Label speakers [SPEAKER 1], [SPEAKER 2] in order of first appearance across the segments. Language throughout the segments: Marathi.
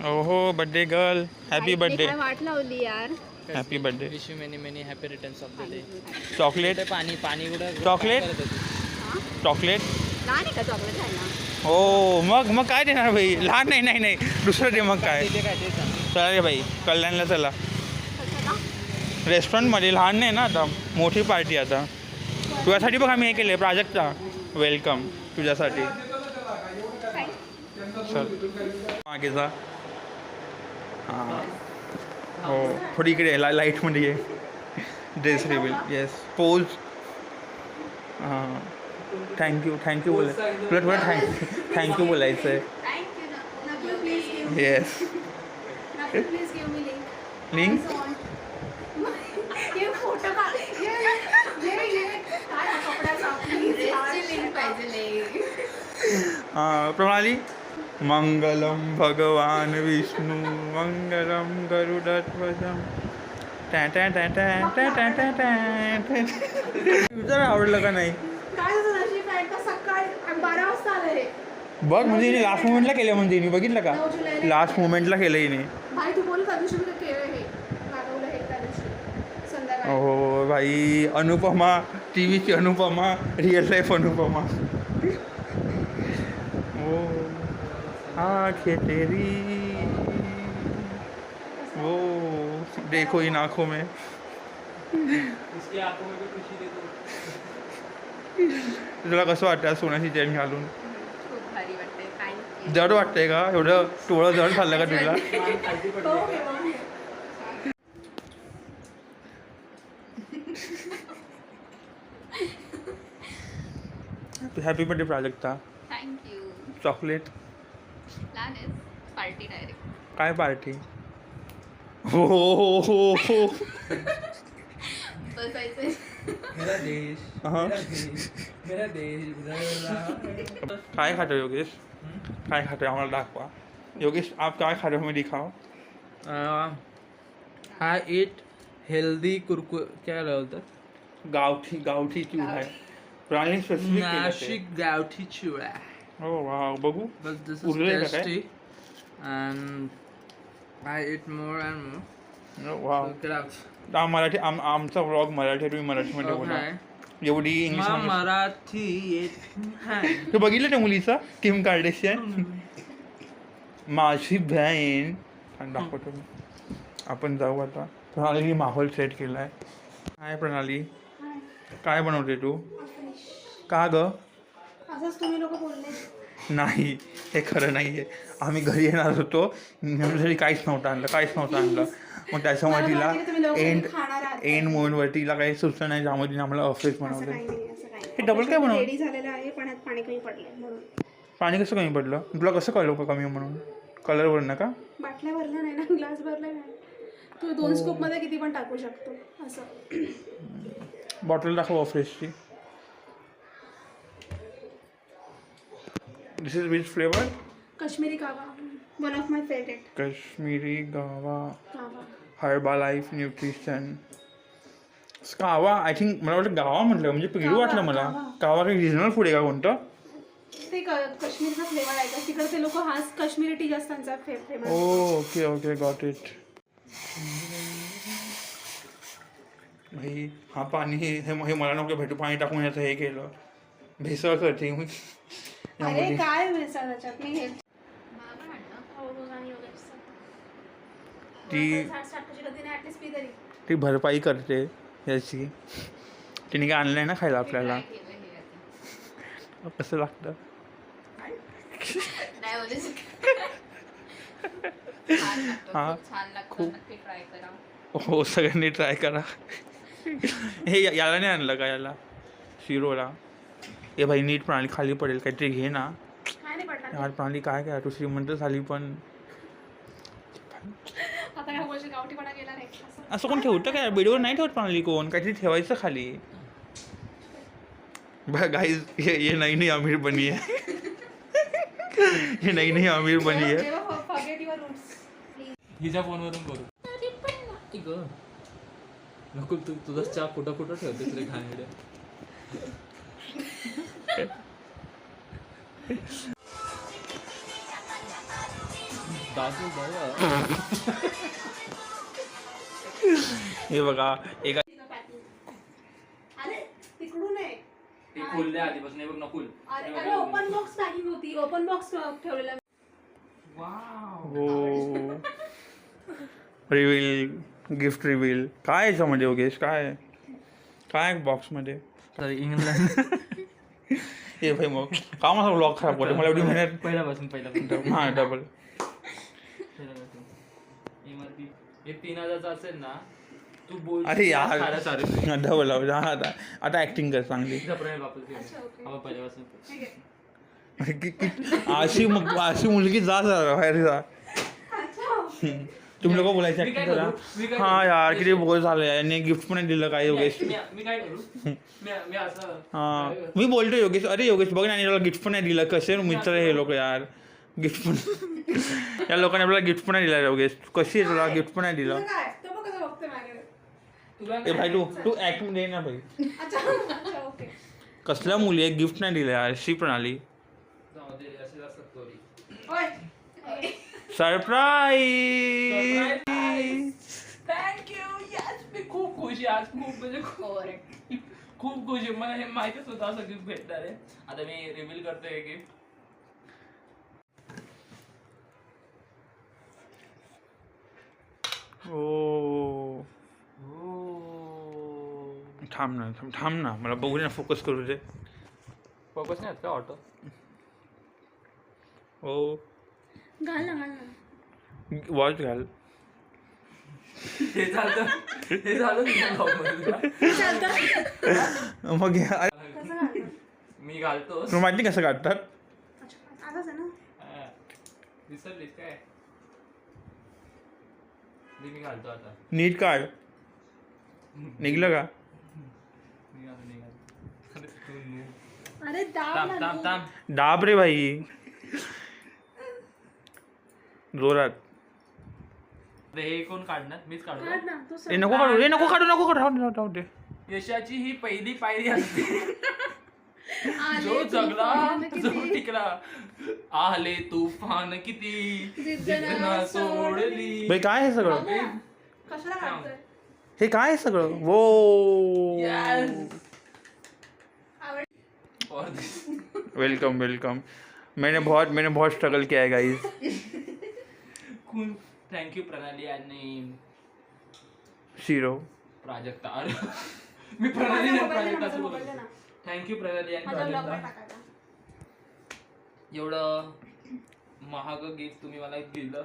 [SPEAKER 1] ओहो बर्थडे गर्ल हॅपी बर्थडे
[SPEAKER 2] वाट लावली यार.
[SPEAKER 1] Happy birthday
[SPEAKER 3] wish you many many happy returns of the day.
[SPEAKER 1] Chocolate
[SPEAKER 3] पाणी पाणी कुठं
[SPEAKER 1] चॉकलेट?
[SPEAKER 3] काय करत होती?
[SPEAKER 1] चॉकलेट
[SPEAKER 2] लहान आहे का चॉकलेट खायला?
[SPEAKER 1] हो मग काय देणार भाई लहान नाही दुसरं दे मग काय
[SPEAKER 3] तिथे काय ते सांग.
[SPEAKER 1] चला रे भाई कल्याणला चला
[SPEAKER 2] कशाला?
[SPEAKER 1] रेस्टॉरंटमध्ये लहान नाही ना आता मोठी पार्टी आता तुझ्यासाठी बघ आम्ही हे केलं प्राजक्ता वेलकम तुझ्यासाठी चल मागे जा हां हो थोडी इकडे लाईटमध्ये ये ड्रेस रिव्हील येस पोज हां थँक्यू बोलाय तुला थोडं थँक्यू बोलायचं आहे येस लिंक प्रणाली मंगलम भगवान विष्णू मंगलम गरुडध्वजम तुझं आवडलं का नाही बघ म्हणजे हिने लास्ट मोमेंटला केलं म्हणजे हिने बघितलं का लास्ट मोमेंटला केलं हिने हो भाई अनुपमा टी व्हीची अनुपमा रिअल लाईफ अनुपमा ओ आंखें तेरी ओ देखो इन आँखों में
[SPEAKER 3] इसकी आंखों में भी खुशी देखो.
[SPEAKER 1] तुला कसं वाटतं सोन्याची चेन घालून
[SPEAKER 2] खूप भारी वाटते.
[SPEAKER 1] जड वाटतंय का एवढं टोळं जड खाल्लं का तुला
[SPEAKER 3] खालती पडली.
[SPEAKER 1] Happy birthday Prajakta
[SPEAKER 2] thank you.
[SPEAKER 1] Chocolate
[SPEAKER 2] plan is party direct.
[SPEAKER 1] काय पार्टी हो
[SPEAKER 2] बसायचं.
[SPEAKER 3] मेरा देश
[SPEAKER 1] हाँ.
[SPEAKER 3] मेरा देश उधर.
[SPEAKER 1] काय खातो योगेश काय खातो आम्हाला दाखवा योगेश आप काय खातो हमें दिखाओ
[SPEAKER 3] I eat healthy कुरकुर क्या बोलतात
[SPEAKER 1] गावठी चिवडा आहे प्राणी स्पेसिफिक
[SPEAKER 3] नाशिक गावठी चिवडा.
[SPEAKER 1] हो वा बघू
[SPEAKER 3] But this is
[SPEAKER 1] उरलेलं काय?
[SPEAKER 3] tasty and I eat more and more.
[SPEAKER 1] वा
[SPEAKER 3] So get out.
[SPEAKER 1] मराठी आमचा व्लॉग मराठी तुम्ही मराठीमध्ये बोला
[SPEAKER 3] Okay.
[SPEAKER 1] एवढी इंग्लिश
[SPEAKER 3] मराठी येत नाही.
[SPEAKER 1] तू बघितलं त्या मुलीचा किम कार्डेशियन माझी बहीण आणि दाखवतो मी आपण जाऊ आता प्रणाली माहोल सेट केला आहे काय प्रणाली काय बनवते तू का ग
[SPEAKER 2] असंच तुम्ही लोक बोलले.
[SPEAKER 1] नाही हे खरं नाही आहे आम्ही घरी येणार होतो घरी काहीच नव्हतं आणलं मग त्याच्यामुळे तिला एंड मोमेंटवरती तिला काही सुचलं नाही त्यामुळे तिने आम्हाला ऑफिस बनवलं हे डबल काय बनवलं
[SPEAKER 2] रेडी झालेलं आहे पण यात पाणी कमी पडलंय म्हणून.
[SPEAKER 1] पाणी कसं कमी पडलं तुला कसं कळलं का कमी म्हणून कलरवर ना का
[SPEAKER 2] बाटल्या भरल्या नाही ना ग्लास भरला नाही. तू 2 स्कूप मध्ये किती पण टाकू शकतो असं.
[SPEAKER 1] बॉटल दाखव फ्रेशची दिस इज विच फ्लेवर
[SPEAKER 2] काश्मीरी कावा one of my favourite.
[SPEAKER 1] Kashmiri गावा
[SPEAKER 2] कावा
[SPEAKER 1] हर्बा लाईफ न्यूट्रिशन कावा आय थिंक मला वाटतं गावा म्हटलं म्हणजे पिगडू वाटलं मला कावा काही रिजनल फूड आहे का कोणतं
[SPEAKER 2] ते काश्मीरचा फ्लेवर आहे का तिकडे ते लोक हाच काश्मीरी टी जास्त त्यांचा फेमस.
[SPEAKER 1] ओके गॉट इट भाई हा पाणी हे मला नको भेटू पाणी टाकून याचं हे केलं भेसळ करते
[SPEAKER 2] अरे काय मिसळ त्याच्यात मी हे
[SPEAKER 1] ती भरपाई करते याची तिने काय आणलंय ना खायला आपल्याला कसं लागतं हा खूप हो सगळ्यांनी ट्राय करा हे याला नाही आणलं का याला शिरोला हे भाई नीट प्रणाली खाली पडेल काहीतरी घे ना यार प्रणाली काय तू श्रीमंत झाली पण असं कोण ठेवतं काय व्हिडिओवर नाही ठेवत प्रणाली कोण काहीतरी ठेवायचं खाली गाइस ये नई अमीर बनी है ये नई अमीर बनी है
[SPEAKER 3] हिच्या फोनवरून करू नको तुझा चहा कुठं ठेवतेस रे घाणेरड्या. दादू बाबा
[SPEAKER 1] हे बघा एका
[SPEAKER 2] अरे तिकडून आहे.
[SPEAKER 3] ते खोलले आधीपासून हे बघ नकुल.
[SPEAKER 2] अरे ओपन बॉक्स पॅकिंग होती. ओपन बॉक्स ठेवलेला.
[SPEAKER 1] हो रिव्हील गिफ्ट रिव्हील काय याच्यामध्ये योगेश काय काय बॉक्समध्ये
[SPEAKER 3] सॉरी इंग्लंड.
[SPEAKER 1] हे भाई मग का माझा ब्लॉग खराब होते मला एवढी मेहनत
[SPEAKER 3] पहिल्यापासून
[SPEAKER 1] हां डबल
[SPEAKER 3] MRP हे 3000 असेल ना तू बोल.
[SPEAKER 1] अरे यार.
[SPEAKER 3] चालेल
[SPEAKER 1] डबल आता ऍक्टिंग कर चांगली
[SPEAKER 3] वापस घे.
[SPEAKER 2] अच्छा, ओके.
[SPEAKER 3] आपण पहिल्यापासून
[SPEAKER 2] ठीक आहे.
[SPEAKER 1] अशी मुलगी जा जरा बाहेर जा
[SPEAKER 2] अच्छा.
[SPEAKER 1] तुम्ही लोक बोलायचे
[SPEAKER 3] मी काय
[SPEAKER 1] acting करा
[SPEAKER 3] करू? मी काय
[SPEAKER 1] हा यार किती बोल झालं यांनी गिफ्ट पण नाही दिलं काय योगेश
[SPEAKER 3] मी काय करू? मी असं
[SPEAKER 1] हा मी बोलतो योगेश अरे योगेश बघ ना आणि त्याला गिफ्ट पण नाही दिलं कसे मित्र हे लोक यार गिफ्ट पण या लोकांनी आपल्याला गिफ्ट पण नाही दिला योगेश कशी आहे तुला गिफ्ट पण नाही दिलं
[SPEAKER 2] तुझं काय? तो बघ कसं बघतोय माझ्याकडे.
[SPEAKER 3] तुला
[SPEAKER 1] ए भाई तू ऍक्ट दे ना भाई
[SPEAKER 2] अच्छा. अच्छा, ओके.
[SPEAKER 1] कसल्या मुली आहे गिफ्ट नाही दिलं यार शी प्रणाली
[SPEAKER 3] जाऊ दे, असेच असतात story.
[SPEAKER 2] ओय.
[SPEAKER 1] Surprise
[SPEAKER 3] Thank you. Yes, मी खूप खुश आहे आज खूप म्हणजे खूप खुश आहे मला हे माहितीच होतं असं गिफ्ट भेटणार आहे. आता मी रिव्हील करतोय हे गिफ्ट.
[SPEAKER 1] ओ थांब ना मला बघू दे ना फोकस करू दे
[SPEAKER 3] फोकस नाही का ऑटो.
[SPEAKER 1] ओ
[SPEAKER 2] घाल ना.
[SPEAKER 1] वॉच घाल
[SPEAKER 3] हे झालं
[SPEAKER 2] चालतं.
[SPEAKER 1] मग
[SPEAKER 2] कसं घालणार?
[SPEAKER 3] मी घालतो.
[SPEAKER 1] तुला माहिती कसं काढतात
[SPEAKER 2] अच्छा, आताच आहे ना.
[SPEAKER 3] विसरलीस काय मी घालतो आता.
[SPEAKER 1] नीट काढ निघलं का
[SPEAKER 3] मी घालतो मी घालतो. अरे तू noob.
[SPEAKER 2] अरे दाब
[SPEAKER 3] थांब
[SPEAKER 2] ना
[SPEAKER 3] थांब
[SPEAKER 2] तू.
[SPEAKER 3] थांब.
[SPEAKER 1] दाब रे भाई जोरात
[SPEAKER 3] अरे हे कोण काढणार मीच
[SPEAKER 2] काढ
[SPEAKER 3] काढतो.
[SPEAKER 2] ना. तू
[SPEAKER 1] ए नको काढू नको काढू राहू दे
[SPEAKER 3] यशाची ही पहिली पायरी असते.
[SPEAKER 2] आले
[SPEAKER 3] जो जगला
[SPEAKER 2] तुफान
[SPEAKER 3] जो
[SPEAKER 2] किती.
[SPEAKER 3] टिकला. आले तुफान किती
[SPEAKER 2] जिद्द
[SPEAKER 3] जिद्द
[SPEAKER 2] ना
[SPEAKER 3] ना
[SPEAKER 2] सोडली.
[SPEAKER 3] सोडली.
[SPEAKER 1] भाई काय आहे सगळं
[SPEAKER 2] बाबा, कशाला काढतोय?
[SPEAKER 1] हे काय आहे सगळं वो
[SPEAKER 3] Yes.
[SPEAKER 2] आवड.
[SPEAKER 3] For this.
[SPEAKER 1] वेलकम मैंने बहुत स्ट्रगल किया है गाइस
[SPEAKER 3] खूप थँक्यू प्रणाली आणि
[SPEAKER 1] शिरो
[SPEAKER 3] प्राजक्ता. अरे मी
[SPEAKER 2] माझा
[SPEAKER 3] प्रणाली
[SPEAKER 2] मोबाईल दे ना, माझा
[SPEAKER 3] प्राजक्ताचं
[SPEAKER 2] मोबाईल दे
[SPEAKER 3] बोलतो.
[SPEAKER 2] ना.
[SPEAKER 3] थँक्यू प्रणाली आणि
[SPEAKER 2] माझा ब्लॉग
[SPEAKER 3] प्राजक्ता.
[SPEAKER 2] टाकायचा.
[SPEAKER 3] एवढं महाग गिफ्ट तुम्ही मला दिलं.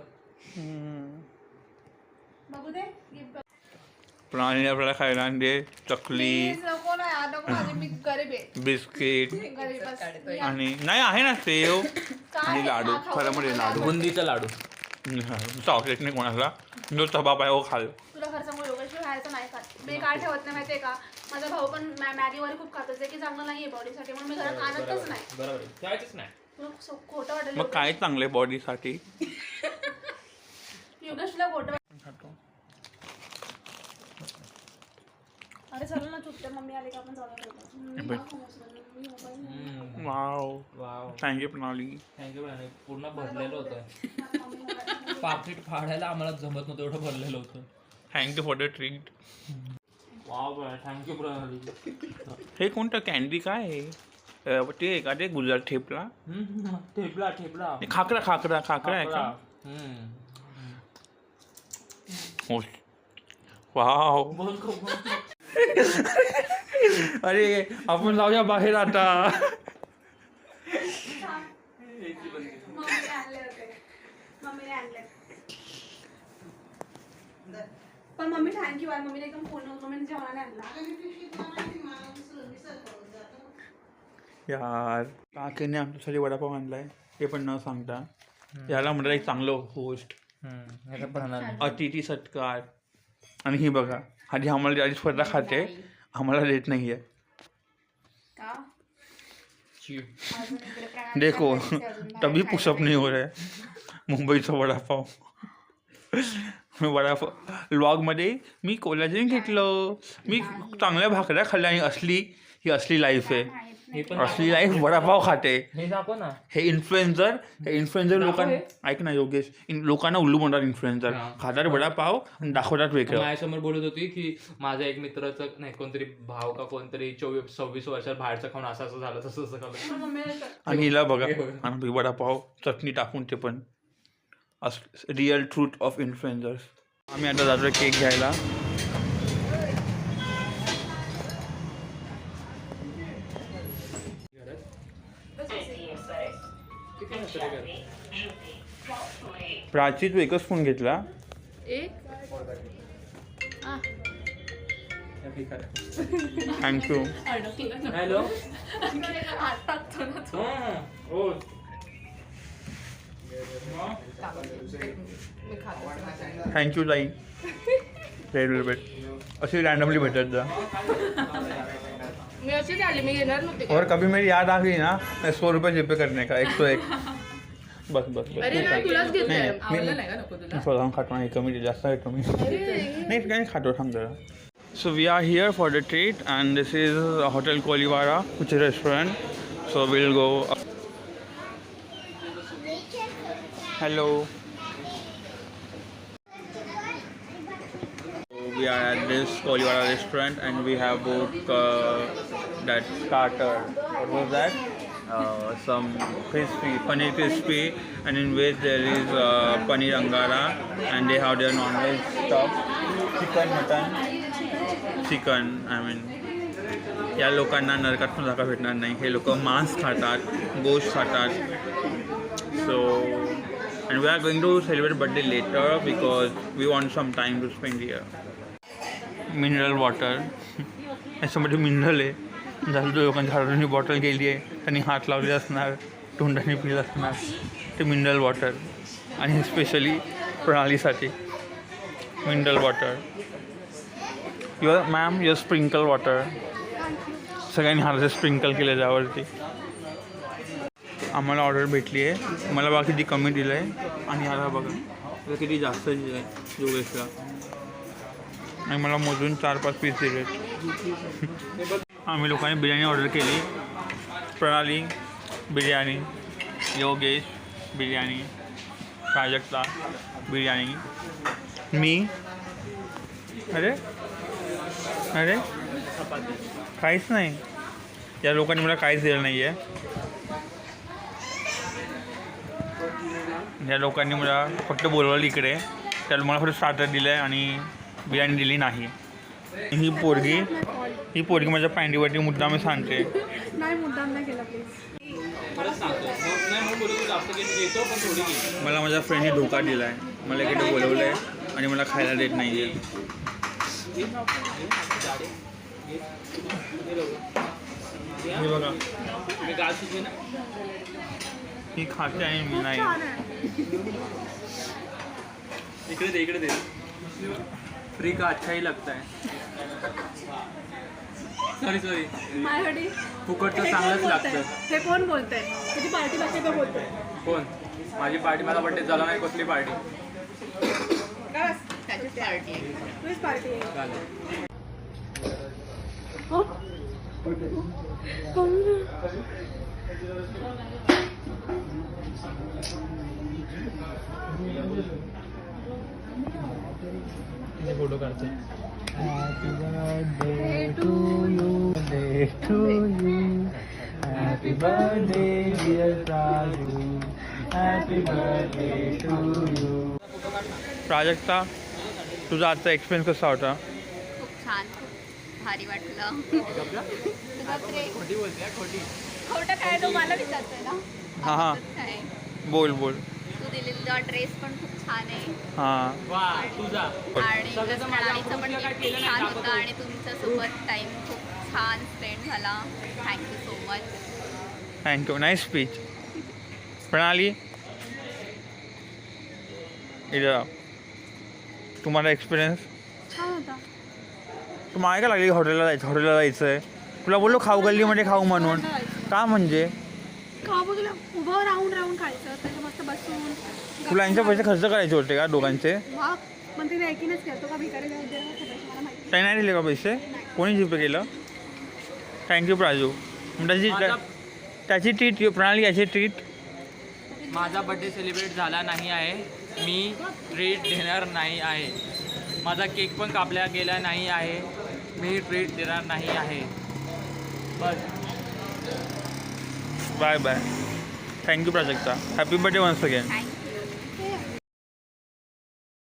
[SPEAKER 2] बघू दे गिफ्ट.
[SPEAKER 1] प्रणालीने आपल्याला खायला आणले चकली
[SPEAKER 2] प्लीज नको ना यार, नको माझे मी गरीब आहे.
[SPEAKER 1] बिस्किट
[SPEAKER 2] गरीब बस.
[SPEAKER 1] आणि नाही आहे ना सेव
[SPEAKER 2] काय
[SPEAKER 1] आणि
[SPEAKER 2] आहे?
[SPEAKER 1] लाडू
[SPEAKER 2] हा, खाऊ
[SPEAKER 1] खरं
[SPEAKER 2] नको
[SPEAKER 1] म्हणजे
[SPEAKER 2] मला.
[SPEAKER 1] लाडू
[SPEAKER 3] बुंदीचा लाडू.
[SPEAKER 1] चॉकलेट नाही कोणाला जो तबाब आहे वो खाल
[SPEAKER 2] तुला खरं सांगू योगेश्वर खायचं नाही खात. मी काय ठेवत नाही माहितीये का. माझा भाऊ पण मॅगी वगैरे खूप खातो जे की चांगलं नाहीये बॉडीसाठी म्हणून मी घरात आणतच नाही.
[SPEAKER 3] बरोबर ठेवायचंच नाही.
[SPEAKER 2] तुला खोटं वाटेल
[SPEAKER 1] मग काय चांगलं बॉडीसाठी
[SPEAKER 2] योगेशला खोटं अरे चल ना चुकते मम्मी आली का आपण जाऊया.
[SPEAKER 1] वाव
[SPEAKER 3] वाव
[SPEAKER 1] थँक्यू प्रणाली
[SPEAKER 3] थँक्यू प्रणाली. पूर्ण भरलेलं होतं. पाकिट फाडायला आम्हाला जमत नव्हतं एवढं भरलेलं होतं.
[SPEAKER 1] Thank you for the treat
[SPEAKER 3] wow thank you प्रणाली.
[SPEAKER 1] हे कोणतं कॅन्डी काय आहे ते का ते गुजरात ठेपला
[SPEAKER 3] ठेपला ठेपला
[SPEAKER 1] हे खाकरा आहे का हो वाव अरे आपण जाऊया बाहेर आता
[SPEAKER 2] मम्मीने आणले होते. मम्मीने आणले. पण मम्मी थँक्यू यार. मम्मीने एकदम फोन मम्मीने जेवणाने आणला.
[SPEAKER 1] यार काकीने आमच्यासाठी वडापाव आणलाय हे पण न सांगता याला म्हटलं एक चांगलं होस्ट अतिथी सत्कार आणि ही बघा आधी आम्हाला आधी स्पर्धा खाते आम्हाला देत नाही आहे
[SPEAKER 2] का?
[SPEAKER 1] देखो तभी पुशअप नहीं हो रहा है मुंबईचा वडापाव व्लॉगमध्ये मी कोलाजन घेतलं मी चांगल्या भाकऱ्या खाल्ल्या आणि ही असली लाईफ आहे
[SPEAKER 3] हे पण
[SPEAKER 1] असली लाईफ वडापाव खाते.
[SPEAKER 3] हे दाखव ना.
[SPEAKER 1] हे इन्फ्लुएन्सर लोकांना ऐक ना योगेश, लोकांना उल्लू म्हणतात इन्फ्लुएन्सर. खातात वडापाव आणि दाखवतात वेगळं.
[SPEAKER 3] माझ्यासमोर बोलत होती की माझ्या एक मित्राचं नाही कोणतरी भाव का कोणतरी 26 वर्षात बाहेरचं खाऊन असं झालं तसं खाल्लं.
[SPEAKER 1] आणि हिला बघा आणि वडापाव चटणी टाकून ते पण रिअल ट्रूथ ऑफ इन्फ्लुएन्सर्स. आम्ही आता जातोय केक घ्यायला. प्राची तू एकच फोन घेतला. थँक्यू.
[SPEAKER 3] हॅलो.
[SPEAKER 1] थँक्यू ताई. वेट अशी रैंडमली भेटत जा.
[SPEAKER 2] मी अशीच आली, मी येणार नव्हते.
[SPEAKER 1] और कभी मेरी याद आ गई ना 100 रुपये जीपे करने का 101. बस
[SPEAKER 2] अरे नाही, तुलाच घेतलंय.
[SPEAKER 1] स्वतः खातो नाही कमी जास्त आहे कमी नाही काय खातो थांब जरा. So we are here for the treat and this is Hotel Koliwara, which is a restaurant. So we'll go. Hello. We are at this Koliwara restaurant and we have booked that starter. What was that? Some paneer crispy, and in which there is paneer angara, and they have their non-veg stuff, chicken. I mean, या लोकांना नरकातून जागा भेटणार नाही. हे लोक मांस खातात, गोश्त खातात. So and we are going to celebrate birthday later because we want some time to spend here. Mineral water याच्यामध्ये मिनरल आहे. झालं तो लोकांच्या हाताने बॉटल गेली आहे, त्यांनी हात लावले असणार, तोंडाने पिलं असणार ते मिनरल वॉटर. आणि स्पेशली प्रणालीसाठी mineral water. Your ma'am your sprinkle water. सगळ्यांनी हाताचे स्प्रिंकल केले त्यावरती. आम्हाला ऑर्डर भेटली आहे. मला बघा किती कमी दिलं आहे आणि ह्याला बघा किती जास्त दिलं आहे योगेशला. आणि मला मोजून 4-5 पीस दिले. आम्ही लोकांनी बिर्याणी ऑर्डर केली. प्रणाली बिर्याणी, योगेश बिर्याणी, प्राजक्ता बिर्याणी, मी अरे काहीच नाही. या लोकांनी मला काहीच दिलं नाही आहे. या लोकांनी मला फक्त बोलवलं इकडे, त्याला मला फक्त स्टार्टर दिलं आहे आणि बिर्याणी दिली नाही. ही पोरगी माझ्या पॅन्टीवरती मुद्दाम सांगते.
[SPEAKER 2] नाही, मुद्दाम नाही केला प्लीज.
[SPEAKER 1] मला माझ्या फ्रेंडने धोका दिला आहे. मला इकडे बोलवलं आहे आणि मला खायला देत नाही आहे. हे बघा ही खाते आणि मी नाही.
[SPEAKER 3] इकडे दे. फ्री का अच्छा ही लगता है. सॉरी
[SPEAKER 2] माझ्यासाठी
[SPEAKER 3] फुकटचं चांगलंच लागतं.
[SPEAKER 2] हे कोण बोलतंय? तुझी पार्टी बाकी का बोलतोय?
[SPEAKER 3] कोण? माझी पार्टी, माझा बर्थडे झाला नाही. कसली पार्टी?
[SPEAKER 2] त्याची पार्टी आहे. तुझीच पार्टी आहे.
[SPEAKER 3] फोटो काढते.
[SPEAKER 4] Happy birthday to you, birthday to you. Happy birthday dear Raju. Happy birthday to you.
[SPEAKER 1] Prajakta तुझा आजचा एक्सपिरियन्स कसा होता?
[SPEAKER 5] खूप छान, खूप भारी वाटलं. खोटं काय तो मला विचारतोय ना.
[SPEAKER 1] हां
[SPEAKER 5] काय
[SPEAKER 1] बोल
[SPEAKER 5] तू दिलेला ड्रेस पण खूप छान आहे.
[SPEAKER 1] हां
[SPEAKER 3] वा तुझा.
[SPEAKER 5] आणि प्रणालीचं पण खूप छान होतं आणि तुमचं सोबत टाईम खूप छान स्पेंड झाला. Thank you so much.
[SPEAKER 1] Thank you. Nice speech. प्रणाली इधर तुम्हाला एक्सपिरियन्स
[SPEAKER 2] छान होता.
[SPEAKER 1] तू मागे का लागली हॉटेलला जायचं आहे? तुला बोललो खाऊ गल्लीमध्ये खाऊ म्हणून. का म्हणजे
[SPEAKER 2] का बघला उभं राहून खायचं, त्याच्या मस्त बसून.
[SPEAKER 1] तुला यांचे पैसे खर्च करायचे होते का दोघांचे?
[SPEAKER 2] वाह, पण तिने एकीनच केलं का भिकारी जाऊ दे मला माहिती.
[SPEAKER 1] काही नाही दिले का पैसे? कोणी जीपे केलं? थँक्यू प्राजू. त्याची ट्रीट प्रणाली याची ट्रीट.
[SPEAKER 4] माझा बर्थडे सेलिब्रेट झाला नाही आहे, मी ट्रीट देणार नाही आहे. माझा केक पण कापला गेला नाही आहे, मी ट्रीट देणार नाही आहे. बस.
[SPEAKER 1] Bye bye. Thank you Prajakta. Happy birthday once again.
[SPEAKER 5] Thank you.